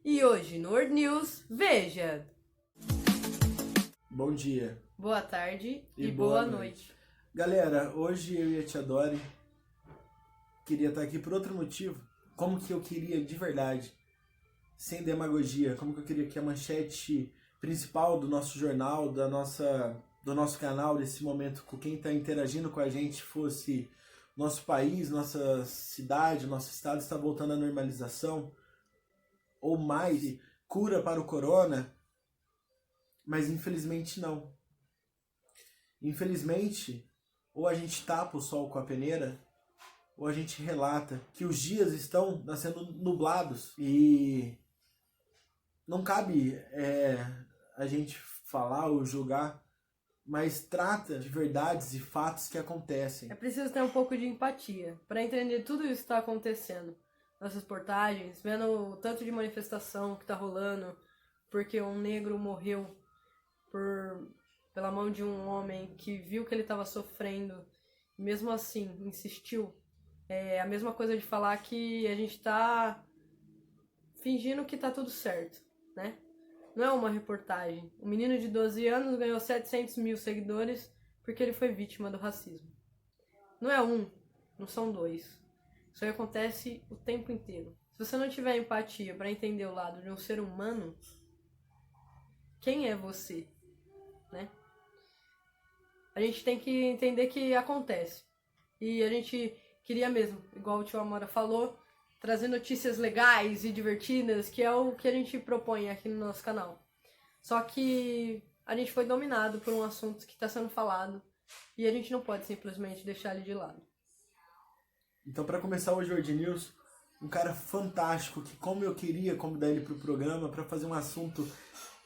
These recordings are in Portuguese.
E hoje no World News, veja! Bom dia. Boa tarde E boa boa noite. Galera, hoje eu e a Tia Dori queria estar aqui por outro motivo. Como que eu queria de verdade, sem demagogia, como que eu queria que a manchete principal do nosso jornal, do nosso canal, desse momento, com quem está interagindo com a gente, fosse nosso país, nossa cidade, nosso estado está voltando à normalização, ou mais, cura para o corona, mas infelizmente não. Infelizmente, ou a gente tapa o sol com a peneira, ou a gente relata que os dias estão nascendo nublados e não cabe a gente falar ou julgar, mas trata de verdades e fatos que acontecem. É preciso ter um pouco de empatia para entender tudo isso que está acontecendo. Nas reportagens, vendo o tanto de manifestação que está rolando, porque um negro morreu pela mão de um homem que viu que ele estava sofrendo e mesmo assim insistiu. É a mesma coisa de falar que a gente tá fingindo que tá tudo certo, né? Não é uma reportagem. Um menino de 12 anos ganhou 700 mil seguidores porque ele foi vítima do racismo. Não é um, não são dois. Isso aí acontece o tempo inteiro. Se você não tiver empatia para entender o lado de um ser humano, quem é você, né? A gente tem que entender que acontece. E a gente queria mesmo, igual o tio Amora falou, trazer notícias legais e divertidas, que é o que a gente propõe aqui no nosso canal. Só que a gente foi dominado por um assunto que está sendo falado e a gente não pode simplesmente deixar ele de lado. Então, para começar hoje o World News, um cara fantástico, que como eu queria convidar ele para o programa, para fazer um assunto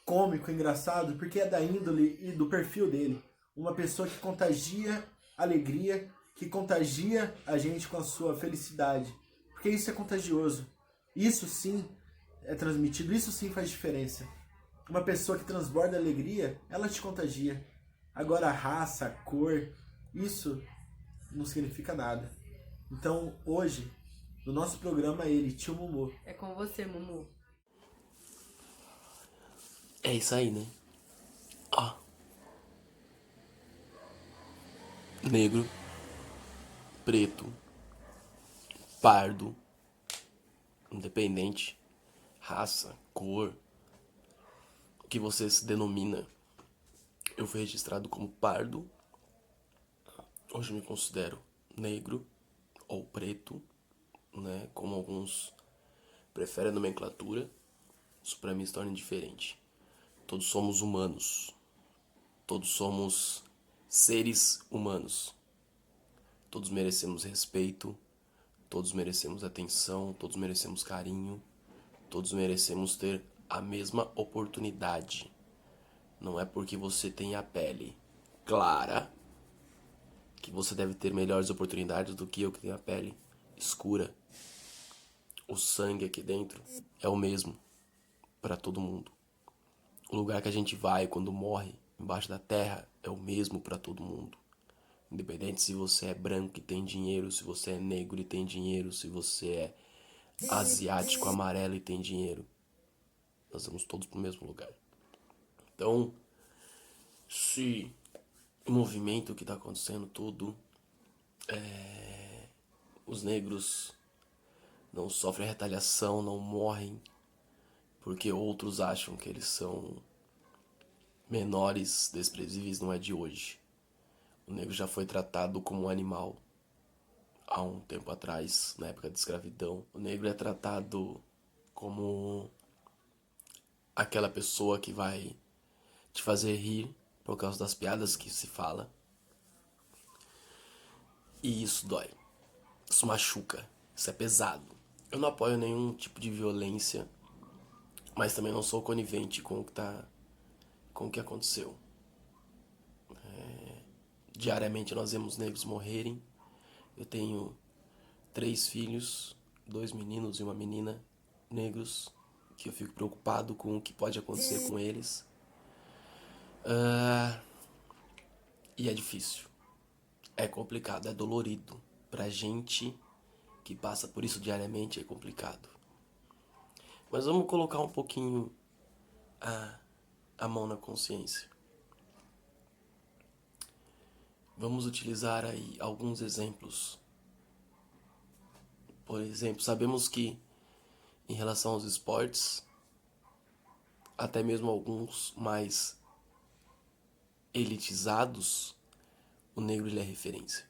cômico, engraçado, porque é da índole e do perfil dele. Uma pessoa que contagia alegria, que contagia a gente com a sua felicidade. Porque isso é contagioso. Isso sim é transmitido, isso sim faz diferença. Uma pessoa que transborda alegria, ela te contagia. Agora a raça, a cor, isso não significa nada. Então hoje, no nosso programa, ele, tio Mumu. É com você, Mumu. É isso aí, né? Ó. Negro, preto, pardo, independente, raça, cor, o que você se denomina. Eu fui registrado como pardo. Hoje me considero negro ou preto, né? Como alguns preferem a nomenclatura. Isso pra mim se torna indiferente. Todos somos humanos. Todos somos seres humanos. Todos merecemos respeito. Todos merecemos atenção. Todos merecemos carinho. Todos merecemos ter a mesma oportunidade. Não é porque você tem a pele clara que você deve ter melhores oportunidades do que eu que tenho a pele escura. O sangue aqui dentro é o mesmo para todo mundo. O lugar que a gente vai quando morre embaixo da terra é o mesmo para todo mundo. Independente se você é branco e tem dinheiro, se você é negro e tem dinheiro, se você é asiático, amarelo e tem dinheiro. Nós vamos todos pro mesmo lugar. Então, se o movimento que está acontecendo tudo, os negros não sofrem retaliação, não morrem, porque outros acham que eles são menores, desprezíveis, não é de hoje. O negro já foi tratado como um animal há um tempo atrás, na época da escravidão. O negro é tratado como aquela pessoa que vai te fazer rir por causa das piadas que se fala. E isso dói. Isso machuca. Isso é pesado. Eu não apoio nenhum tipo de violência, mas também não sou conivente com o que aconteceu. Diariamente nós vemos negros morrerem. Eu tenho 3 filhos, 2 meninos e uma menina negros, que eu fico preocupado com o que pode acontecer com eles. E é difícil. É complicado, é dolorido. Pra gente que passa por isso diariamente é complicado. Mas vamos colocar um pouquinho a mão na consciência. Vamos utilizar aí alguns exemplos. Por exemplo, sabemos que em relação aos esportes, até mesmo alguns mais elitizados, o negro ele é referência.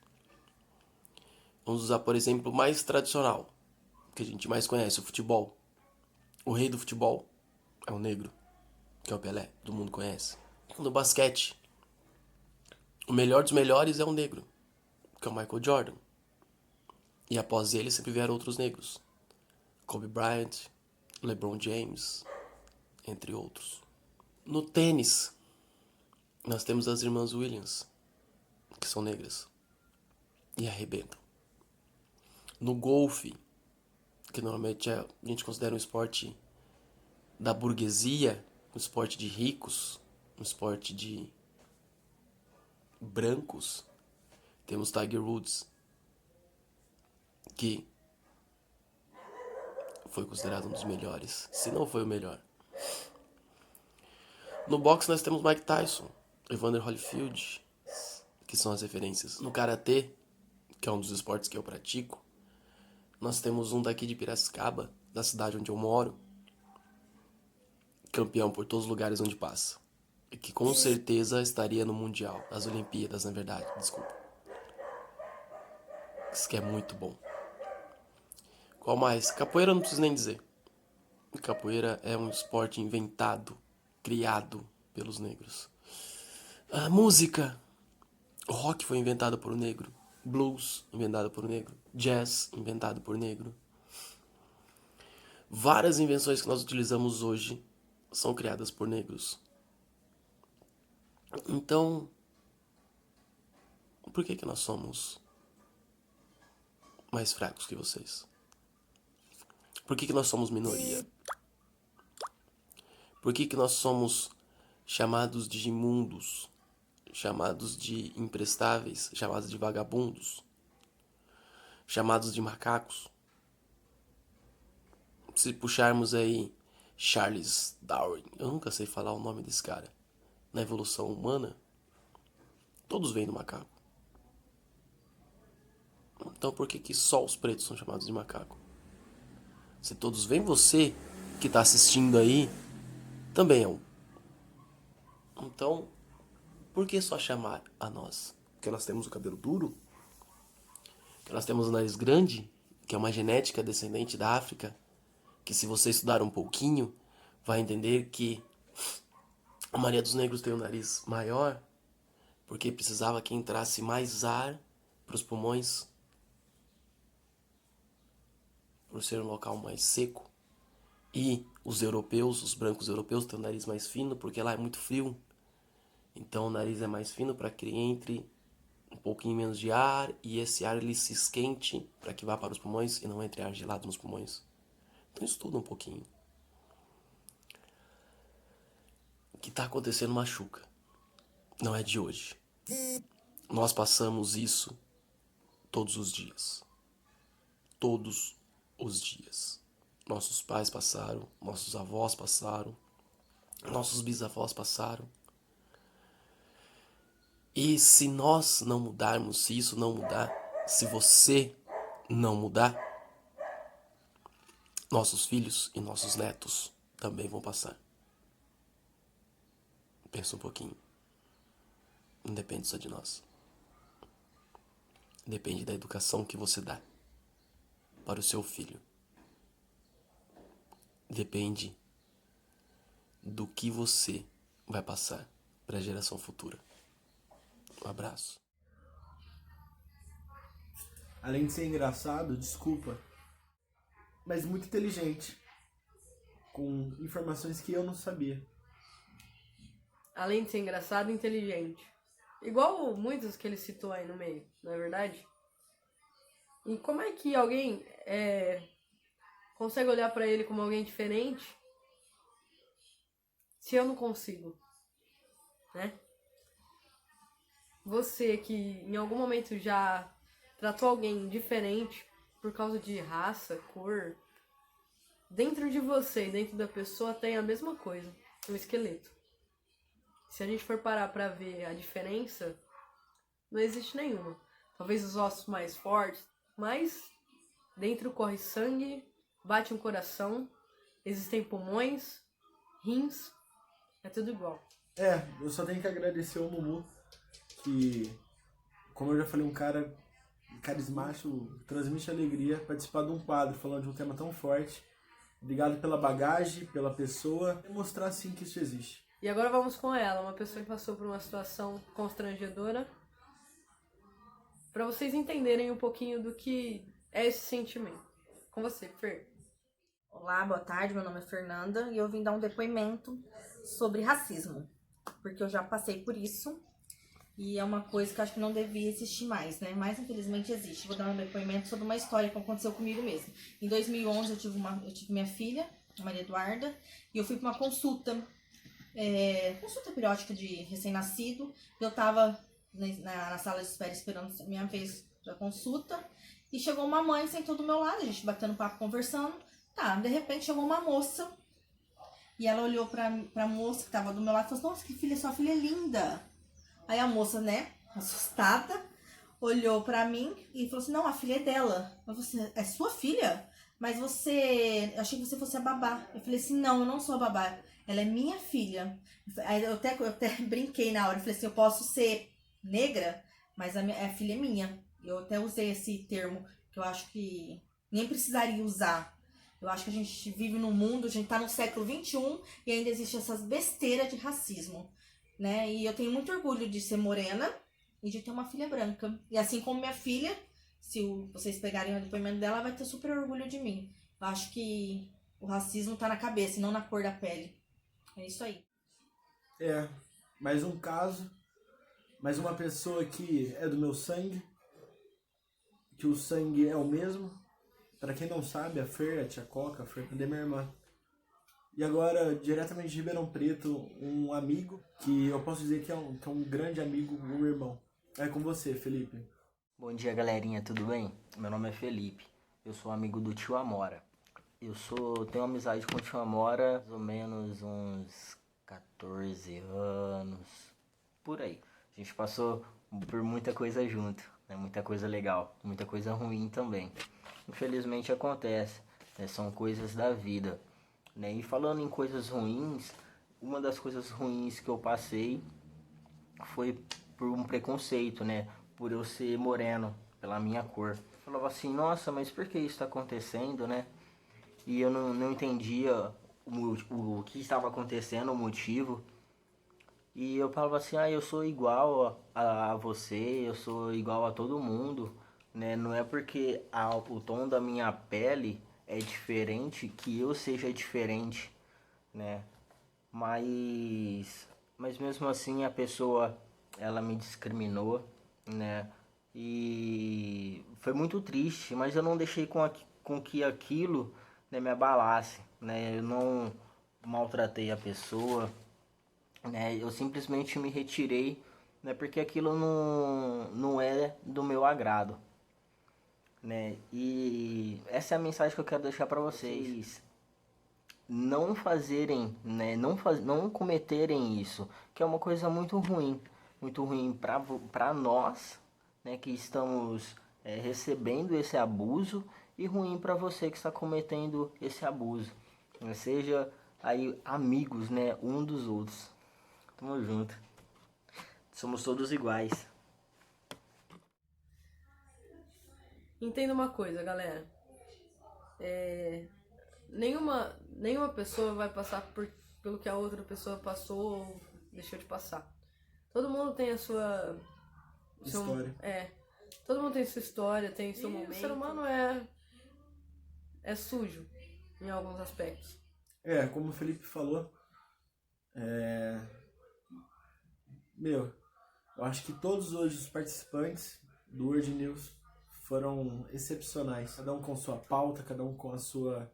Vamos usar, por exemplo, o mais tradicional, que a gente mais conhece, o futebol. O rei do futebol é o negro, que é o Pelé, todo mundo conhece. No basquete, o melhor dos melhores é o negro, que é o Michael Jordan. E após ele sempre vieram outros negros. Kobe Bryant, LeBron James, entre outros. No tênis, nós temos as irmãs Williams, que são negras e arrebentam. No golfe, que normalmente a gente considera um esporte da burguesia, um esporte de ricos, um esporte de brancos, temos Tiger Woods, que foi considerado um dos melhores, se não foi o melhor. No boxe nós temos Mike Tyson, Evander Holyfield, que são as referências. No karatê, que é um dos esportes que eu pratico, nós temos um daqui de Piracicaba, da cidade onde eu moro, campeão por todos os lugares onde passa. E que com certeza estaria no Mundial, nas Olimpíadas, na verdade, desculpa. Isso que é muito bom. Qual mais? Capoeira eu não preciso nem dizer. Capoeira é um esporte inventado, criado pelos negros. A música. O rock foi inventado por um negro. Blues, inventado por um negro. Jazz, inventado por negro. Várias invenções que nós utilizamos hoje são criadas por negros. Então, por que nós somos mais fracos que vocês? Por que nós somos minoria? Por que nós somos chamados de imundos, chamados de imprestáveis, chamados de vagabundos, chamados de macacos? Se puxarmos aí Charles Darwin, eu nunca sei falar o nome desse cara, na evolução humana, todos vêm do macaco. Então por que só os pretos são chamados de macaco? Se todos vêm, você que está assistindo aí também é um. Então, por que só chamar a nós? Porque nós temos o cabelo duro? Porque nós temos o nariz grande? Que é uma genética descendente da África? Que se você estudar um pouquinho, vai entender que a maioria dos negros tem o nariz maior porque precisava que entrasse mais ar para os pulmões, por ser um local mais seco. E os europeus, os brancos europeus, têm o nariz mais fino porque lá é muito frio. Então o nariz é mais fino para que entre um pouquinho menos de ar e esse ar ele se esquente para que vá para os pulmões e não entre ar gelado nos pulmões. Então estuda um pouquinho. O que está acontecendo machuca. Não é de hoje. Nós passamos isso todos os dias. Todos os dias. Nossos pais passaram, nossos avós passaram, nossos bisavós passaram. E se nós não mudarmos, se isso não mudar, se você não mudar, nossos filhos e nossos netos também vão passar. Pensa um pouquinho. Não depende só de nós. Depende da educação que você dá para o seu filho. Depende do que você vai passar para a geração futura. Um abraço. Além de ser engraçado, desculpa, mas muito inteligente, com informações que eu não sabia. Além de ser engraçado e inteligente. Igual muitos que ele citou aí no meio, não é verdade? E como é que alguém consegue olhar pra ele como alguém diferente se eu não consigo? Né? Você que em algum momento já tratou alguém diferente por causa de raça, cor, dentro de você e dentro da pessoa tem a mesma coisa, um esqueleto. Se a gente for parar pra ver a diferença, não existe nenhuma. Talvez os ossos mais fortes, mas dentro corre sangue, bate um coração, existem pulmões, rins, é tudo igual. Eu só tenho que agradecer ao Mumu, que, como eu já falei, um cara carismático, transmite alegria, participar de um quadro falando de um tema tão forte. Obrigado pela bagagem, pela pessoa, e mostrar sim que isso existe. E agora vamos com ela, uma pessoa que passou por uma situação constrangedora, para vocês entenderem um pouquinho do que é esse sentimento. Com você, Fer. Olá, boa tarde, meu nome é Fernanda e eu vim dar um depoimento sobre racismo, porque eu já passei por isso e é uma coisa que eu acho que não devia existir mais, né? Mas infelizmente existe. Vou dar um depoimento sobre uma história que aconteceu comigo mesmo. Em 2011 eu tive minha filha, a Maria Eduarda, e eu fui para uma consulta periódica de recém-nascido. Eu tava na sala de espera esperando a minha vez da consulta e chegou uma mãe, sentou do meu lado, a gente batendo papo, conversando. Tá, de repente chegou uma moça e ela olhou pra moça que tava do meu lado e falou assim, nossa, que filha, sua filha é linda. Aí a moça, né, assustada, olhou pra mim e falou assim, não, a filha é dela. Eu falei assim, é sua filha? Mas eu achei que você fosse a babá. Eu falei assim, não, eu não sou a babá, ela é minha filha. Aí eu até brinquei na hora, eu falei assim, eu posso ser negra, mas a filha é minha. Eu até usei esse termo, que eu acho que nem precisaria usar. Eu acho que a gente vive num mundo, a gente tá no século XXI e ainda existe essas besteiras de racismo, né? E eu tenho muito orgulho de ser morena e de ter uma filha branca. E assim como minha filha, se vocês pegarem o depoimento dela, ela vai ter super orgulho de mim. Eu acho que o racismo tá na cabeça e não na cor da pele. É isso aí. Mais um caso, mais uma pessoa que é do meu sangue, que o sangue é o mesmo. Pra quem não sabe, a Fer, a tia Coca, a Fer é minha irmã. E agora, diretamente de Ribeirão Preto, um amigo, que eu posso dizer que é um grande amigo, um irmão. É com você, Felipe. Bom dia, galerinha, tudo bem? Meu nome é Felipe, eu sou amigo do tio Amora. Tenho amizade com o tio Amora há mais ou menos uns 14 anos, por aí. A gente passou por muita coisa junto, né? Muita coisa legal, muita coisa ruim também. Infelizmente acontece, né? São coisas da vida, né? E falando em coisas ruins, uma das coisas ruins que eu passei foi por um preconceito, né? Por eu ser moreno, pela minha cor. Eu falava assim, nossa, mas por que isso está acontecendo, né? E eu não entendia o que estava acontecendo, o motivo. E eu falava assim, eu sou igual a você, eu sou igual a todo mundo, né? Não é porque o tom da minha pele é diferente que eu seja diferente, né? Mas mesmo assim a pessoa, ela me discriminou, né? E foi muito triste, mas eu não deixei com que aquilo, né, me abalasse, né? Eu não maltratei a pessoa, né? Eu simplesmente me retirei, né? Porque aquilo não é do meu agrado, né? E essa é a mensagem que eu quero deixar para vocês. Não fazerem, né? Não cometerem isso, que é uma coisa muito ruim para nós, né? Que estamos recebendo esse abuso e ruim para você que está cometendo esse abuso. Seja aí amigos, né? Um dos outros. Tamo junto. Somos todos iguais. Entenda uma coisa, galera. Nenhuma pessoa vai passar pelo que a outra pessoa passou ou deixou de passar. Todo mundo tem a sua História. Todo mundo tem sua história, tem seu momento. O ser humano é sujo em alguns aspectos. Como o Felipe falou, eu acho que todos hoje os participantes do World News foram excepcionais. Cada um com sua pauta, cada um com a sua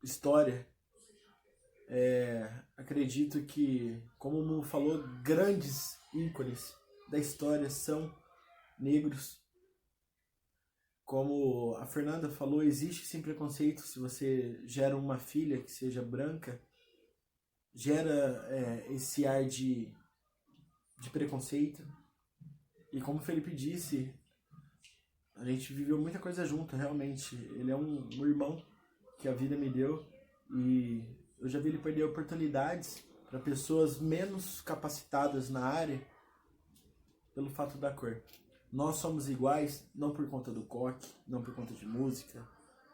história. Acredito que, como o Mu falou, grandes ícones da história são negros. Como a Fernanda falou, existe sim preconceito. Se você gera uma filha que seja branca, gera esse ar de preconceito. E como o Felipe disse, a gente viveu muita coisa junto, realmente. Ele é um irmão que a vida me deu e eu já vi ele perder oportunidades para pessoas menos capacitadas na área pelo fato da cor. Nós somos iguais não por conta do coque, não por conta de música,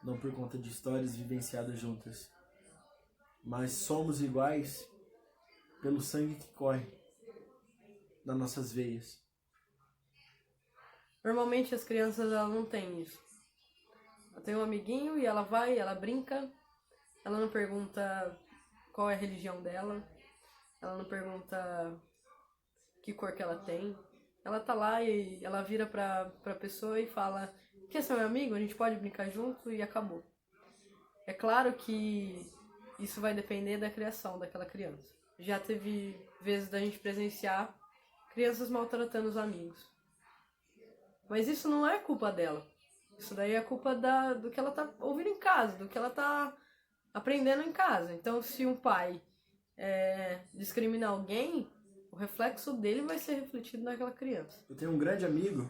não por conta de histórias vivenciadas juntas, mas somos iguais pelo sangue que corre nas nossas veias. Normalmente as crianças elas não têm isso. Ela tem um amiguinho e ela vai, ela brinca, ela não pergunta qual é a religião dela, ela não pergunta que cor que ela tem. Ela tá lá e ela vira pra pessoa e fala: quer ser meu amigo? A gente pode brincar junto, e acabou. É claro que isso vai depender da criação daquela criança. Já teve vezes da gente presenciar crianças maltratando os amigos. Mas isso não é culpa dela. Isso daí é culpa do que ela tá ouvindo em casa, do que ela tá aprendendo em casa. Então, se um pai discrimina alguém, o reflexo dele vai ser refletido naquela criança. Eu tenho um grande amigo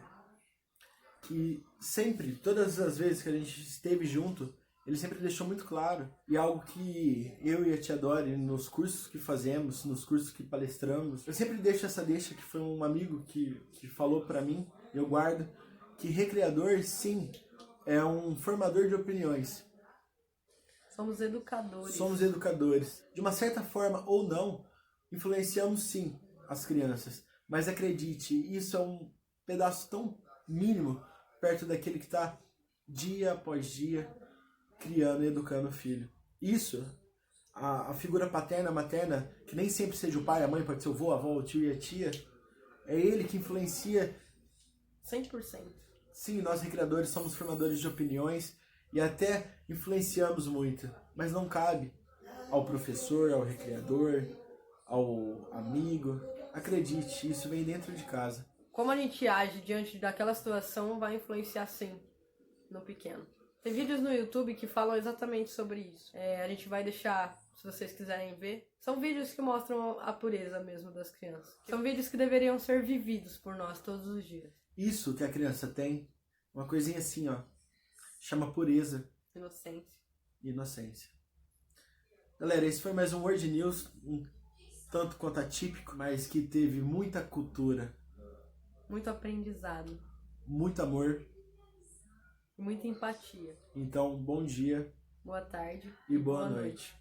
que sempre, todas as vezes que a gente esteve junto, ele sempre deixou muito claro. E algo que eu e a tia Dori, nos cursos que fazemos, nos cursos que palestramos, eu sempre deixo essa deixa, que foi um amigo que falou pra mim, eu guardo, que recreador, sim, é um formador de opiniões. Somos educadores. Somos educadores. De uma certa forma ou não, influenciamos sim as crianças. Mas acredite, isso é um pedaço tão mínimo perto daquele que está dia após dia criando e educando o filho. Isso, a figura paterna, materna, que nem sempre seja o pai, a mãe, pode ser o avô, a avó, o tio e a tia, é ele que influencia 100%. Sim, nós recreadores somos formadores de opiniões e até influenciamos muito, mas não cabe ao professor, ao recreador, ao amigo. Acredite, isso vem dentro de casa. Como a gente age diante daquela situação vai influenciar sim no pequeno. Tem vídeos no YouTube que falam exatamente sobre isso. A gente vai deixar, se vocês quiserem ver. São vídeos que mostram a pureza mesmo das crianças. São vídeos que deveriam ser vividos por nós todos os dias. Isso que a criança tem, uma coisinha assim, ó, chama pureza. Inocência. E inocência. Galera, esse foi mais um Word News, um tanto quanto atípico, mas que teve muita cultura. Muito aprendizado. Muito amor. E muita empatia. Então, bom dia. Boa tarde. E boa noite.